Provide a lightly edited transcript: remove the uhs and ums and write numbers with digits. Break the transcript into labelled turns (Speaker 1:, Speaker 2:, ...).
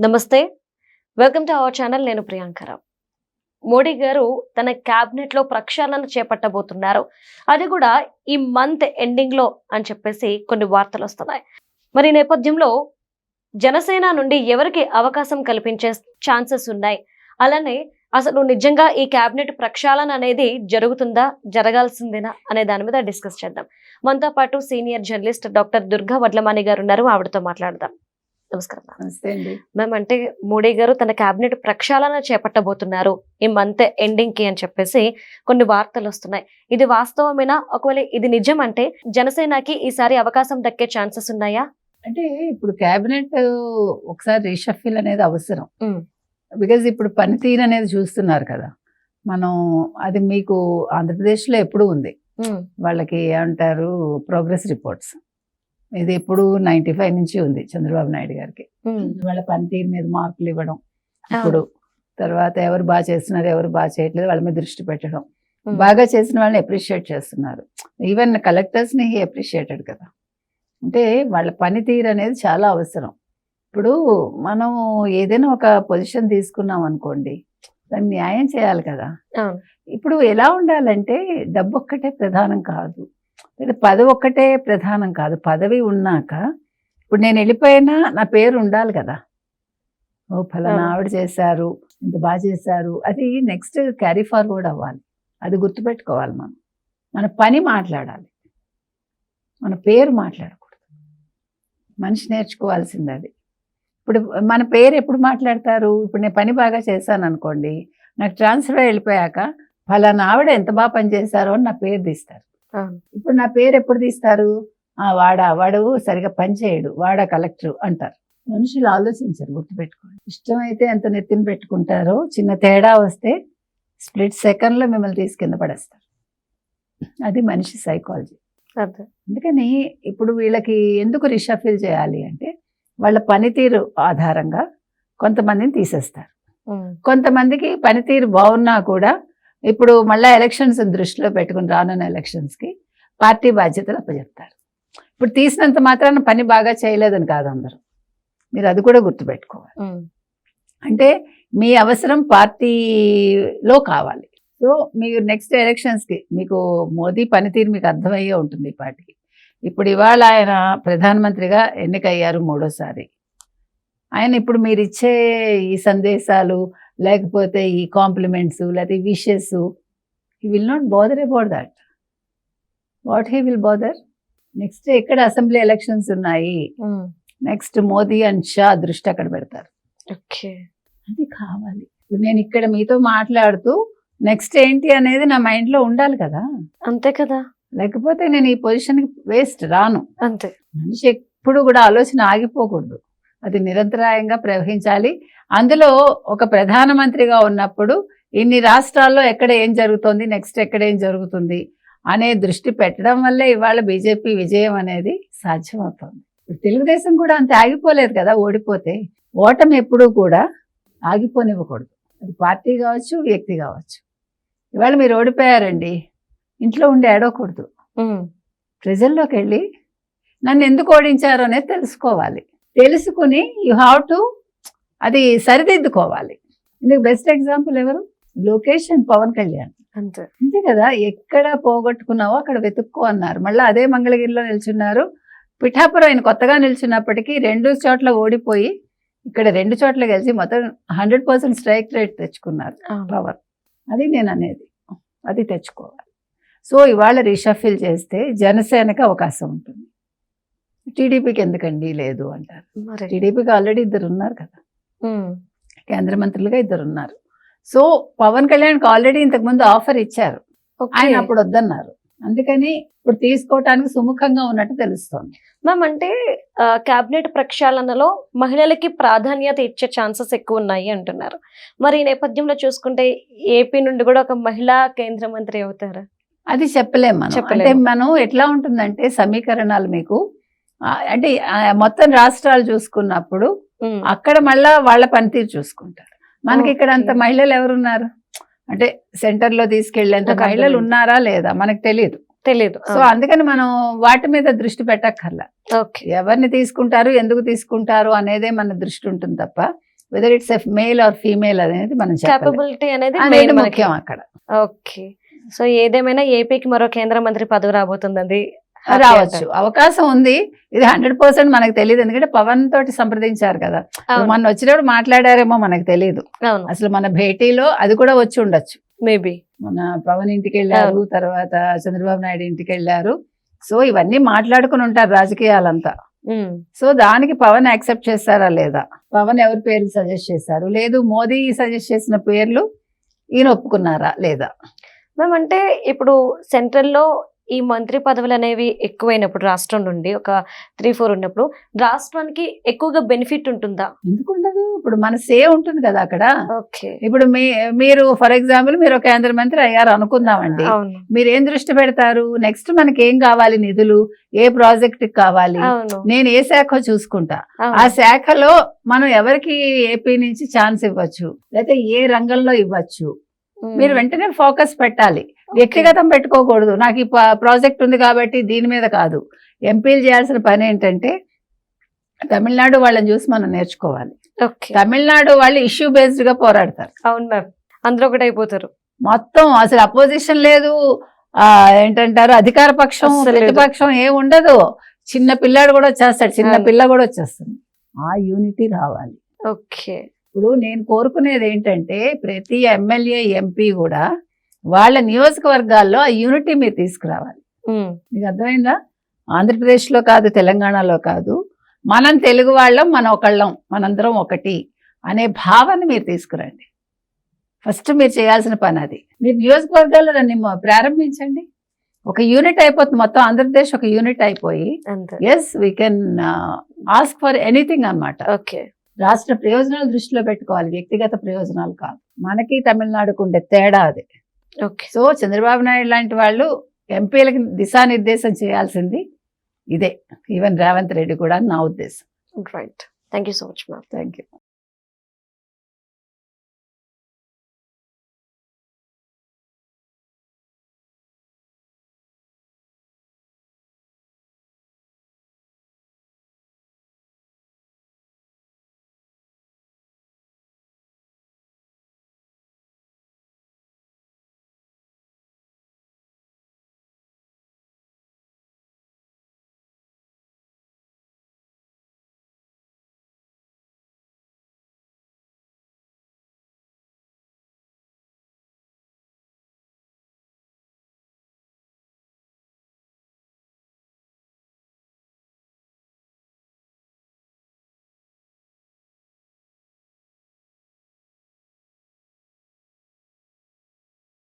Speaker 1: నమస్తే, welcome to our channel. నేను ప్రియాంకరావు. మోడీ గారు తన క్యాబినెట్ లో ప్రక్షాళన చేపట్టబోతున్నారు. అది కూడా ఈ మంత్ ఎండింగ్ లో అని చెప్పేసి కొన్ని వార్తలు వస్తున్నాయి. మరి ఈ నేపథ్యంలో జనసేన నుండి ఎవరికి అవకాశం కల్పించే ఛాన్సెస్ ఉన్నాయి, అలానే అసలు నిజంగా ఈ క్యాబినెట్ ప్రక్షాళన అనేది జరుగుతుందా, జరగాల్సిందేనా అనే దాని మీద డిస్కస్ చేద్దాం. మనతో పాటు senior journalist doctor Durga Vadlamani గారు ఉన్నారు. ఆవిడతో మాట్లాడదాం. నమస్కారం.
Speaker 2: నమస్తే అండి.
Speaker 1: మ్యామ్, అంటే మోడీ గారు తన క్యాబినెట్ ప్రక్షాళన చేపట్టబోతున్నారు ఈ మంత్ ఎండింగ్ కి అని చెప్పేసి కొన్ని వార్తలు వస్తున్నాయి. ఇది వాస్తవమేనా? ఒకవేళ ఇది నిజం అంటే జనసేనకి ఈసారి అవకాశం దక్కే ఛాన్సెస్ ఉన్నాయా?
Speaker 2: అంటే ఇప్పుడు క్యాబినెట్ ఒకసారి రీషఫిల్ అనేది అవసరం. బికాజ్ ఇప్పుడు పనితీరు అనేది చూస్తున్నారు కదా మనం. అది మీకు ఆంధ్రప్రదేశ్లో ఎప్పుడు ఉంది. వాళ్ళకి ఏమంటారు, ప్రోగ్రెస్ రిపోర్ట్స్. ఇది ఎప్పుడు 95 నుంచి ఉంది చంద్రబాబు నాయుడు గారికి. వాళ్ళ పనితీరు మీద మార్కులు ఇవ్వడం, ఇప్పుడు తర్వాత ఎవరు బాగా చేస్తున్నారు, ఎవరు బాగా చేయట్లేదు వాళ్ళ మీద దృష్టి పెట్టడం, బాగా చేసిన వాళ్ళని అప్రిషియేట్ చేస్తున్నారు. ఈవెన్ కలెక్టర్స్ ని అప్రిషియేటెడ్ కదా. అంటే వాళ్ళ పనితీరు అనేది చాలా అవసరం. ఇప్పుడు మనం ఏదైనా ఒక పొజిషన్ తీసుకున్నాం అనుకోండి, దాన్ని న్యాయం చేయాలి కదా. ఇప్పుడు ఎలా ఉండాలంటే డబ్బు ఒక్కటే ప్రధానం కాదు, పదవి ఒక్కటే ప్రధానం కాదు. పదవి ఉన్నాక ఇప్పుడు నేను వెళ్ళిపోయినా నా పేరు ఉండాలి కదా. ఓ ఫలానా ఆవిడ చేశారు, ఇంత బాగా చేశారు, అది నెక్స్ట్ క్యారీ ఫార్వర్డ్ అవ్వాలి. అది గుర్తుపెట్టుకోవాలి. మన పని మాట్లాడాలి, మన పేరు మాట్లాడకూడదు. మనిషి నేర్చుకోవాల్సింది అది. ఇప్పుడు మన పేరు ఎప్పుడు మాట్లాడతారు? ఇప్పుడు నేను పని బాగా చేశాను అనుకోండి, నాకు ట్రాన్స్ఫర్ వెళ్ళిపోయాక ఫలానా ఆవిడ ఎంత బాగా పనిచేశారో అని నా పేరు తీస్తారు. ఇప్పుడు నా పేరు ఎప్పుడు తీస్తారు? వాడు సరిగా పనిచేయడు, వాడా కలెక్టర్ అంటారు. మనుషులు ఆలోచించరు, గుర్తుపెట్టుకోండి. ఇష్టమైతే ఎంత నెత్తిన పెట్టుకుంటారో, చిన్న తేడా వస్తే స్ప్లిట్ సెకండ్ లో మిమ్మల్ని తీసి కింద పడేస్తారు. అది మనిషి సైకాలజీ. అందుకని ఇప్పుడు వీళ్ళకి ఎందుకు రిషఫిల్ చేయాలి అంటే, వాళ్ళ పనితీరు ఆధారంగా కొంతమందిని తీసేస్తారు. కొంతమందికి పనితీరు బాగున్నా కూడా ఇప్పుడు మళ్ళీ ఎలక్షన్స్ దృష్టిలో పెట్టుకుని రానున్న ఎలక్షన్స్కి పార్టీ బాధ్యతలు అప్పచెప్తారు. ఇప్పుడు తీసినంత మాత్రాన పని బాగా చేయలేదని కాదు అందరూ, మీరు అది కూడా గుర్తుపెట్టుకోవాలి. అంటే మీ అవసరం పార్టీలో కావాలి. సో మీరు నెక్స్ట్ ఎలక్షన్స్కి మీకు మోదీ పనితీరు మీకు అర్థమయ్యే ఉంటుంది ఈ పార్టీకి. ఇప్పుడు ఇవాళ ఆయన ప్రధానమంత్రిగా ఎన్నికయ్యారు 3వ సారి. ఆయన ఇప్పుడు మీరు ఇచ్చే ఈ సందేశాలు, లేకపోతే ఈ కాంప్లిమెంట్స్, లేకపోతే wishes, he will not bother about that. What he will bother? Next ఎక్కడ అసెంబ్లీ ఎలక్షన్స్ ఉన్నాయి, నెక్స్ట్ మోదీ అండ్ షా దృష్టి అక్కడ పెడతారు. అది కావాలి. ఇప్పుడు నేను ఇక్కడ మీతో మాట్లాడుతూ నెక్స్ట్ ఏంటి అనేది నా మైండ్లో ఉండాలి కదా.
Speaker 1: అంతే కదా,
Speaker 2: లేకపోతే నేను ఈ పొజిషన్కి వేస్ట్ రాను.
Speaker 1: అంతే.
Speaker 2: మనిషి ఎప్పుడు కూడా ఆలోచన ఆగిపోకూడదు, అది నిరంతరాయంగా ప్రవహించాలి. అందులో ఒక ప్రధానమంత్రిగా ఉన్నప్పుడు ఇన్ని రాష్ట్రాల్లో ఎక్కడ ఏం జరుగుతుంది, నెక్స్ట్ ఎక్కడ ఏం జరుగుతుంది అనే దృష్టి పెట్టడం వల్లే ఇవాళ బీజేపీ విజయం అనేది సాధ్యమవుతుంది. తెలుగుదేశం కూడా అంతే ఆగిపోలేదు కదా. ఓడిపోతే ఓటమి ఎప్పుడూ కూడా ఆగిపోనివ్వకూడదు. అది పార్టీ కావచ్చు, వ్యక్తి కావచ్చు. ఇవాళ మీరు ఓడిపోయారండి, ఇంట్లో ఉండి ఏడవకూడదు. ప్రజల్లోకి వెళ్ళి నన్ను ఎందుకు ఓడించారు అనేది తెలుసుకోవాలి. తెలుసుకుని యూ హ్యావ్ టు అది సరిదిద్దుకోవాలి. ఇందుకు బెస్ట్ ఎగ్జాంపుల్ ఎవరు? లోకేష్ అండ్ పవన్ కళ్యాణ్. అంతే కదా. ఎక్కడ పోగొట్టుకున్నావో అక్కడ వెతుక్కో అన్నారు. మళ్ళీ అదే మంగళగిరిలో నిల్చున్నారు. పిఠాపురం ఆయన కొత్తగా నిల్చున్నప్పటికీ 2 చోట్ల ఓడిపోయి ఇక్కడ 2 చోట్ల గెలిచి మొత్తం 100% స్ట్రైక్ రేట్ తెచ్చుకున్నారు పవర్. అది నేను అనేది, అది తెచ్చుకోవాలి. సో ఇవాళ రీషఫిల్ చేస్తే జనసేనకి అవకాశం ఉంటుంది. టీడీపీకి ఎందుకండి లేదు అంటారు. టీడీపీకి ఆల్రెడీ 2 ఉన్నారు కదా, కేంద్ర మంత్రులుగా 2 ఉన్నారు. సో పవన్ కళ్యాణ్కి ఆల్రెడీ ఇంతకుముందు ఆఫర్ ఇచ్చారు, ఆయన అప్పుడు వద్దన్నారు. అందుకని ఇప్పుడు తీసుకోవటానికి సుముఖంగా ఉన్నట్టు తెలుస్తోంది.
Speaker 1: మ్యామ్, అంటే క్యాబినెట్ ప్రక్షాళనలో మహిళలకి ప్రాధాన్యత ఇచ్చే ఛాన్సెస్ ఎక్కువ ఉన్నాయి అంటున్నారు. మరి ఈ నేపథ్యంలో చూసుకుంటే ఏపీ నుండి కూడా ఒక మహిళా కేంద్ర మంత్రి అవుతారా?
Speaker 2: అది చెప్పలేము మనం. అంటే మనం ఎట్లా ఉంటుందంటే సమీకరణాలు మీకు అంటే మొత్తం రాష్ట్రాలు చూసుకున్నప్పుడు అక్కడ మళ్ళా వాళ్ళ పనితీరు చూసుకుంటారు. మనకి ఇక్కడ అంత మహిళలు ఎవరున్నారు అంటే సెంటర్ లో తీసుకెళ్లేంత మహిళలు ఉన్నారా లేదా మనకు తెలియదు. సో అందుకని మనం వాటి మీద దృష్టి పెట్టక్కర్లా. ఎవరిని తీసుకుంటారు, ఎందుకు తీసుకుంటారు అనేదే మన దృష్టి ఉంటుంది తప్ప whether it's male or female అనేది మనం చెప్పలేం.
Speaker 1: కేపబిలిటీ అనేది
Speaker 2: అనేది
Speaker 1: main మనకి.
Speaker 2: ముఖ్యం అక్కడ.
Speaker 1: ఓకే. సో ఏదేమైనా ఏపీకి మరో కేంద్ర మంత్రి పదవి రాబోతుందండి. Happy
Speaker 2: రావచ్చు,
Speaker 1: అంటారు.
Speaker 2: అవకాశం ఉంది. ఇది 100% మనకు తెలియదు, ఎందుకంటే పవన్ తోటి సంప్రదించారు కదా.
Speaker 1: అవును.
Speaker 2: మొన్న వచ్చినప్పుడు మాట్లాడారేమో మనకు తెలియదు.
Speaker 1: అవును.
Speaker 2: అసలు మన భేటీలో అది కూడా వచ్చి ఉండొచ్చు.
Speaker 1: మేబీ.
Speaker 2: మన పవన్ ఇంటికి వెళ్ళారు, తర్వాత చంద్రబాబు నాయుడు ఇంటికి వెళ్ళారు. సో ఇవన్నీ మాట్లాడుకుని ఉంటారు రాజకీయాలంతా. సో దానికి పవన్ యాక్సెప్ట్ చేస్తారా లేదా, పవన్ ఎవరి పేర్లు సజెస్ట్ చేశారు, లేదు మోదీ సజెస్ట్ చేసిన పేర్లు ఈయన ఒప్పుకున్నారా లేదా.
Speaker 1: మ్యామ్ అంటే ఇప్పుడు సెంట్రల్ లో ఈ మంత్రి పదవులు అనేవి ఎక్కువైనప్పుడు రాష్ట్రం నుండి ఒక 3-4 ఉన్నప్పుడు రాష్ట్రానికి ఎక్కువగా బెనిఫిట్ ఉంటుందా?
Speaker 2: ఎందుకు ఉండదు, ఇప్పుడు మన సే ఉంటుంది కదా అక్కడ.
Speaker 1: ఓకే.
Speaker 2: ఇప్పుడు మీరు ఫర్ ఎగ్జాంపుల్ మీరు ఒక కేంద్ర మంత్రి అయ్యారు అనుకుందామండి,
Speaker 1: అవును.
Speaker 2: మీరు ఏం దృష్టి పెడతారు, నెక్స్ట్ మనకి ఏం కావాలి, నిధులు ఏ ప్రాజెక్ట్ కావాలి,
Speaker 1: అవును.
Speaker 2: నేను ఏ శాఖ చూసుకుంటా, ఆ
Speaker 1: అవును.
Speaker 2: శాఖలో మనం ఎవరికి ఏపీ నుంచి ఛాన్స్ ఇవ్వచ్చు, లేకపోతే ఏ రంగంలో ఇవ్వచ్చు, మీరు వెంటనే ఫోకస్ పెట్టాలి. వ్యక్తిగతం పెట్టుకోకూడదు, నాకు ఈ ప్రాజెక్ట్ ఉంది కాబట్టి దీని మీద కాదు. ఎంపీలు చేయాల్సిన పని ఏంటంటే తమిళనాడు వాళ్ళని చూసి మనం నేర్చుకోవాలి.
Speaker 1: ఓకే.
Speaker 2: తమిళనాడు వాళ్ళు ఇష్యూ బేస్డ్ గా పోరాడతారు.
Speaker 1: అవును మ్యామ్, అందులో ఒకటి అయిపోతారు.
Speaker 2: మొత్తం అసలు అపోజిషన్ లేదు, ఏంటంటారు అధికార పక్షం
Speaker 1: అస్సలు లేదు.
Speaker 2: ప్రతిపక్షం ఏం ఉండదు. చిన్న పిల్లాడు కూడా వచ్చేస్తాడు, చిన్న
Speaker 1: అవును.
Speaker 2: పిల్ల కూడా వచ్చేస్తుంది. ఆ యూనిటీ రావాలి.
Speaker 1: ఓకే.
Speaker 2: ఇప్పుడు నేను కోరుకునేది ఏంటంటే ప్రతి ఎమ్మెల్యే ఎంపీ కూడా వాళ్ళ నియోజకవర్గాల్లో ఆ యూనిటీ మీరు తీసుకురావాలి. మీకు అర్థమైందా? ఆంధ్రప్రదేశ్లో కాదు, తెలంగాణలో కాదు, మనం తెలుగు వాళ్ళం, మన ఒకళ్ళం, మనందరం ఒకటి అనే భావన మీరు తీసుకురండి. ఫస్ట్ మీరు చేయాల్సిన పని అది. మీరు నియోజకవర్గాల్లో దాన్ని ప్రారంభించండి. ఒక యూనిట్ అయిపోతుంది, మొత్తం ఆంధ్రప్రదేశ్ ఒక యూనిట్ అయిపోయి
Speaker 1: అంతే.
Speaker 2: Yes we can ask for anything అన్నమాట.
Speaker 1: ఓకే.
Speaker 2: రాష్ట్ర ప్రయోజనాలు దృష్టిలో పెట్టుకోవాలి, వ్యక్తిగత ప్రయోజనాలు కాదు. మనకి తమిళనాడుకు ఉండే తేడా అది.
Speaker 1: ఓకే.
Speaker 2: సో చంద్రబాబు నాయుడు లాంటి వాళ్ళు ఎంపీలకి దిశానిర్దేశం చేయాల్సింది ఇదే. ఈవెన్ రేవంత్ రెడ్డి కూడా నా ఉద్దేశం.
Speaker 1: Right. Thank you so much ma'am.
Speaker 2: Thank you.